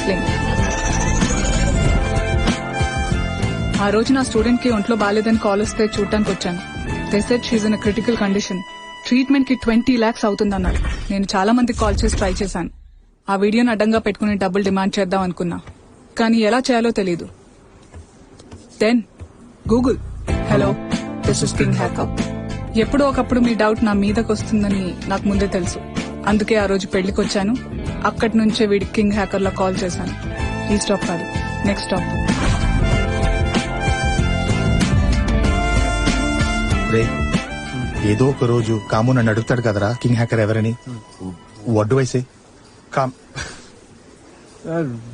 Explain. ఆ రోజు నా స్టూడెంట్ కి ఒంట్లో బాలేదని కాల్ వస్తే చూడటానికి వచ్చాను. They said she in critical condition. Treatment కి 20 lakhs అవుతుందన్నారు. నేను చాలా మందికి కాల్ చేసి ట్రై చేశాను. ఆ వీడియోని అడ్డంగా పెట్టుకుని డబ్బులు డిమాండ్ చేద్దాం అనుకున్నా, కానీ ఎలా చేయాలో తెలీదు. Then Google, hello this is king hacker. ఎప్పుడో ఒకప్పుడు మీ డౌట్ నా మీదకి వస్తుందని నాకు ముందే తెలుసు. అందుకే ఆ రోజు పెళ్లికి వచ్చాను. అక్కడి నుంచే వీడి కింగ్ హ్యాకర్ లా కాల్ చేశాను. ఈ స్టాప్ కాదు, నెక్స్ట్ స్టాప్. ఏదో ఒక రోజు కాము నన్ను అడుగుతాడు కదరా కింగ్ హ్యాకర్ ఎవరని. వడ్డు వయసే కామ్